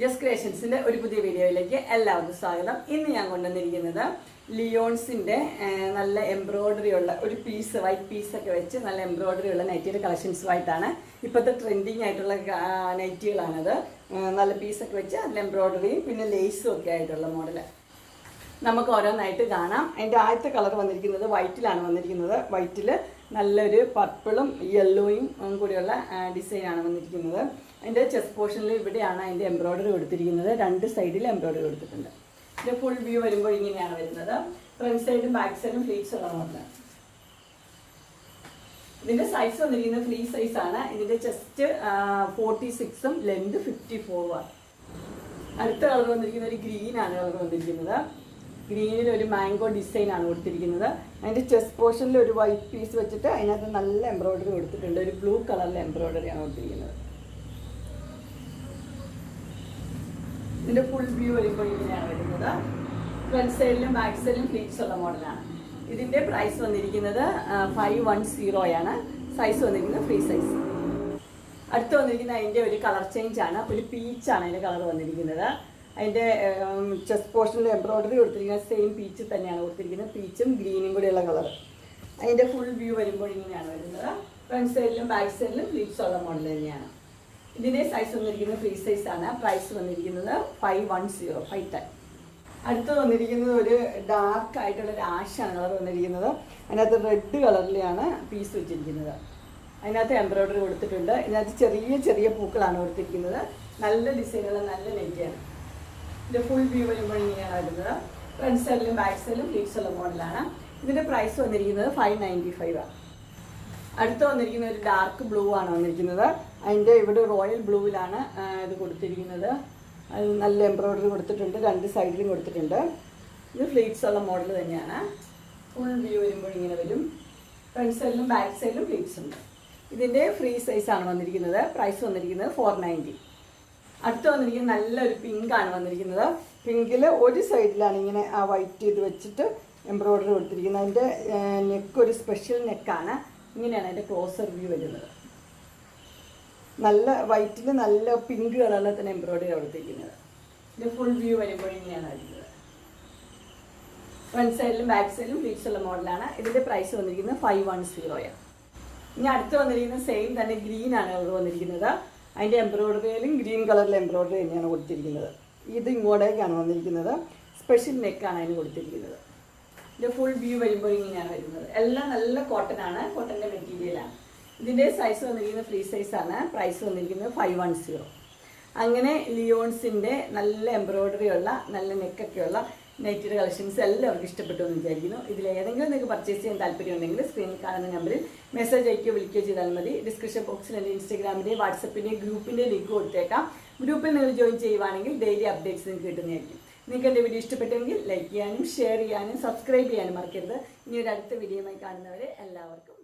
Just ക്രിയേഷൻസിൻ്റെ ഒരു പുതിയ വീഡിയോയിലേക്ക് എല്ലാവർക്കും സ്വാഗതം. ഇന്ന് ഞാൻ കൊണ്ടുവന്നിരിക്കുന്നത് ലിയോൺസിൻ്റെ നല്ല എംബ്രോയ്ഡറി ഉള്ള ഒരു പീസ്, വൈറ്റ് പീസൊക്കെ വെച്ച് നല്ല എംബ്രോയ്ഡറി ഉള്ള നൈറ്റിയുടെ കളക്ഷൻസുമായിട്ടാണ്. ഇപ്പോഴത്തെ ട്രെൻഡിങ് ആയിട്ടുള്ള നൈറ്റികളാണത്. നല്ല പീസൊക്കെ വെച്ച് അതിൽ എംബ്രോയ്ഡറിയും പിന്നെ ലേസും ഒക്കെ ആയിട്ടുള്ള മോഡൽ നമുക്ക് ഓരോന്നായിട്ട് കാണാം. അതിൻ്റെ ആദ്യത്തെ കളർ വന്നിരിക്കുന്നത് വൈറ്റിലാണ് വന്നിരിക്കുന്നത്. വൈറ്റിൽ നല്ലൊരു പർപ്പിളും യെല്ലോയും കൂടിയുള്ള ഡിസൈനാണ് വന്നിരിക്കുന്നത്. അതിൻ്റെ ചെസ്റ്റ് പോർഷനിൽ ഇവിടെയാണ് അതിൻ്റെ എംബ്രോയ്ഡറി കൊടുത്തിരിക്കുന്നത്. രണ്ട് സൈഡിൽ എംബ്രോയ്ഡറി കൊടുത്തിട്ടുണ്ട്. ഇതിൻ്റെ ഫുൾ വ്യൂ വരുമ്പോൾ ഇങ്ങനെയാണ് വരുന്നത്. ഫ്രണ്ട് സൈഡും ബാക്ക് സൈഡും ഫ്ലീറ്റ്സ് ഉള്ള മോഡലാണ്. ഇതിൻ്റെ സൈസ് വന്നിരിക്കുന്നത് ഫ്രീ സൈസാണ്. ഇതിൻ്റെ ചെസ്റ്റ് 46ഉം ലെങ്ത് 54ഉമാണ്. അടുത്ത കളർ വന്നിരിക്കുന്നത് ഒരു ഗ്രീനാണ് കളർ വന്നിരിക്കുന്നത്. ഗ്രീനിൽ ഒരു മാംഗോ ഡിസൈനാണ് കൊടുത്തിരിക്കുന്നത്. അതിൻ്റെ ചെസ്റ്റ് പോർഷനിൽ ഒരു വൈറ്റ് പീസ് വെച്ചിട്ട് അതിനകത്ത് നല്ല എംബ്രോയ്ഡറി കൊടുത്തിട്ടുണ്ട്. ഒരു ബ്ലൂ കളറിലെ എംബ്രോയ്ഡറിയാണ് കൊടുത്തിരിക്കുന്നത്. ഇതിൻ്റെ ഫുൾ വ്യൂ വരുമ്പോൾ ഇങ്ങനെയാണ് വരുന്നത്. ഫ്രണ്ട് സൈഡിലും ബാക്ക് സൈഡിലും ഫ്ലീറ്റ്സ് ഉള്ള മോഡലാണ്. ഇതിൻ്റെ പ്രൈസ് വന്നിരിക്കുന്നത് 510 സൈസ് വന്നിരിക്കുന്നത് ഫ്രീ സൈസ്. അടുത്ത് വന്നിരിക്കുന്നത് അതിൻ്റെ ഒരു കളർ ചേഞ്ചാണ്. ഒരു പീച്ചാണ് അതിൻ്റെ കളർ വന്നിരിക്കുന്നത്. അതിൻ്റെ ചെസ്റ്റ് പോർഷനിൽ എംബ്രോയ്ഡറി കൊടുത്തിരിക്കുന്നത് സെയിം പീച്ച് തന്നെയാണ് കൊടുത്തിരിക്കുന്നത്. പീച്ചും ഗ്രീനും കൂടെയുള്ള കളർ. അതിൻ്റെ ഫുൾ വ്യൂ വരുമ്പോൾ ഇങ്ങനെയാണ് വരുന്നത്. ഫ്രണ്ട് സൈഡിലും ബാക്ക് സൈഡിലും ഫ്ലീറ്റ്സ് ഉള്ള മോഡൽ തന്നെയാണ്. ഇതിൻ്റെ സൈസ് വന്നിരിക്കുന്നത് ഫ്രീ സൈസാണ്. പ്രൈസ് വന്നിരിക്കുന്നത് 510. അടുത്ത് വന്നിരിക്കുന്നത് ഒരു ഡാർക്ക് ആയിട്ടുള്ള ഒരു ആഷാണ് കളർ വന്നിരിക്കുന്നത്. അതിനകത്ത് റെഡ് കളറിലാണ് പീസ് വെച്ചിരിക്കുന്നത്. അതിനകത്ത് എംബ്രോയ്ഡറി കൊടുത്തിട്ടുണ്ട്. ഇതിനകത്ത് ചെറിയ ചെറിയ പൂക്കളാണ് കൊടുത്തിരിക്കുന്നത്. നല്ല ഡിസൈനുള്ള നല്ല നെറ്റിയാണ്. ഇതിൻ്റെ ഫുൾ വ്യൂ വരുമ്പോൾ ഇങ്ങനെയാണ് വരുന്നത്. ഫ്രണ്ട് സൈഡിലും ബാക്ക് സൈഡിലും ഫ്ലീറ്റ്സ് ഉള്ള മോഡലാണ്. ഇതിൻ്റെ പ്രൈസ് വന്നിരിക്കുന്നത് 595. അടുത്ത് വന്നിരിക്കുന്ന ഒരു ഡാർക്ക് ബ്ലൂ ആണ് വന്നിരിക്കുന്നത്. അതിൻ്റെ ഇവിടെ റോയൽ ബ്ലൂവിലാണ് ഇത് കൊടുത്തിരിക്കുന്നത്. അത് നല്ല എംബ്രോയ്ഡറി കൊടുത്തിട്ടുണ്ട്. രണ്ട് സൈഡിലും കൊടുത്തിട്ടുണ്ട്. ഇത് ഫ്ലീറ്റ്സ് ഉള്ള മോഡൽ തന്നെയാണ്. ഫുൾ വ്യൂ വരുമ്പോൾ ഇങ്ങനെ വരും. ഫ്രണ്ട് സൈഡിലും ബാക്ക് സൈഡിലും ഫ്ലീറ്റ്സ് ഉണ്ട്. ഇതിൻ്റെ ഫ്രീ സൈസാണ് വന്നിരിക്കുന്നത്. പ്രൈസ് വന്നിരിക്കുന്നത് 490. അടുത്ത് വന്നിരിക്കുന്നത് നല്ലൊരു പിങ്കാണ് വന്നിരിക്കുന്നത്. പിങ്കിൽ ഒരു സൈഡിലാണ് ഇങ്ങനെ ആ വൈറ്റ് ഇത് വെച്ചിട്ട് എംബ്രോയ്ഡറി കൊടുത്തിരിക്കുന്നത്. അതിൻ്റെ നെക്ക് ഒരു സ്പെഷ്യൽ നെക്കാണ്. ഇങ്ങനെയാണ് അതിൻ്റെ ക്ലോസർ വ്യൂ വരുന്നത്. നല്ല വൈറ്റിൽ നല്ല പിങ്ക് കളറിൽ തന്നെ എംബ്രോയ്ഡറി കൊടുത്തിരിക്കുന്നത്. ഇതിൻ്റെ ഫുൾ വ്യൂ വരുമ്പോൾ ഇങ്ങനെയാണ് വരുന്നത്. ഫ്രണ്ട് സൈഡിലും ബാക്ക് സൈഡിലും ഫ്ലീറ്റ്സ് ഉള്ള മോഡലാണ്. ഇതിൻ്റെ പ്രൈസ് വന്നിരിക്കുന്നത് 510. ഇനി അടുത്ത് വന്നിരിക്കുന്നത് സെയിം തന്നെ ഗ്രീനാണ് കളർ വന്നിരിക്കുന്നത്. അതിൻ്റെ എംബ്രോയ്ഡറിയിലും ഗ്രീൻ കളറിലെ എംബ്രോയ്ഡറി തന്നെയാണ് കൊടുത്തിരിക്കുന്നത്. ഇത് ഇങ്ങോട്ടേക്കാണ് വന്നിരിക്കുന്നത്. സ്പെഷ്യൽ നെക്കാണ് അതിന് കൊടുത്തിരിക്കുന്നത്. ഇതിൻ്റെ ഫുൾ വ്യൂ വരുമ്പോൾ ഇങ്ങനെയാണ് വരുന്നത്. എല്ലാം നല്ല കോട്ടനാണ്. കോട്ടൻ്റെ മെറ്റീരിയലാണ്. ഇതിൻ്റെ സൈസ് വന്നിരിക്കുന്നത് ഫ്രീ സൈസാണ്. പ്രൈസ് വന്നിരിക്കുന്നത് 510. അങ്ങനെ ലിയോൺസിൻ്റെ നല്ല എംബ്രോയ്ഡറി ഉള്ള നല്ല നെക്കൊക്കെയുള്ള നൈറ്റിയുടെ കളക്ഷൻസ് എല്ലാവർക്കും ഇഷ്ടപ്പെട്ടു എന്ന് വിചാരിക്കുന്നു. ഇതിലേതെങ്കിലും നിങ്ങൾക്ക് പർച്ചേസ് ചെയ്യാൻ താല്പര്യമുണ്ടെങ്കിൽ സ്ക്രീനിൽ കാണുന്ന നമ്പറിൽ മെസ്സേജ് അയക്കുകയോ വിളിക്കുകയോ ചെയ്താൽ മതി. ഡിസ്ക്രിപ്ഷൻ ബോക്സിൽ എൻ്റെ ഇൻസ്റ്റാഗ്രാമിൻ്റെ വാട്സപ്പിൻ്റെ ഗ്രൂപ്പിൻ്റെ ലിങ്ക് കൊടുത്തേക്കാം. ഗ്രൂപ്പിൽ നിങ്ങൾ ജോയിൻ ചെയ്യുവാണെങ്കിൽ ഡെയിലി അപ്ഡേറ്റ്സ് നിങ്ങൾക്ക് കിട്ടുന്നതായിരിക്കും. നിങ്ങൾക്ക് എൻ്റെ വീഡിയോ ഇഷ്ടപ്പെട്ടെങ്കിൽ ലൈക്ക് ചെയ്യാനും ഷെയർ ചെയ്യാനും സബ്സ്ക്രൈബ് ചെയ്യാനും മറക്കരുത്. ഇനി ഒരു അടുത്ത വീഡിയോയുമായി കാണുന്നവരെ എല്ലാവർക്കും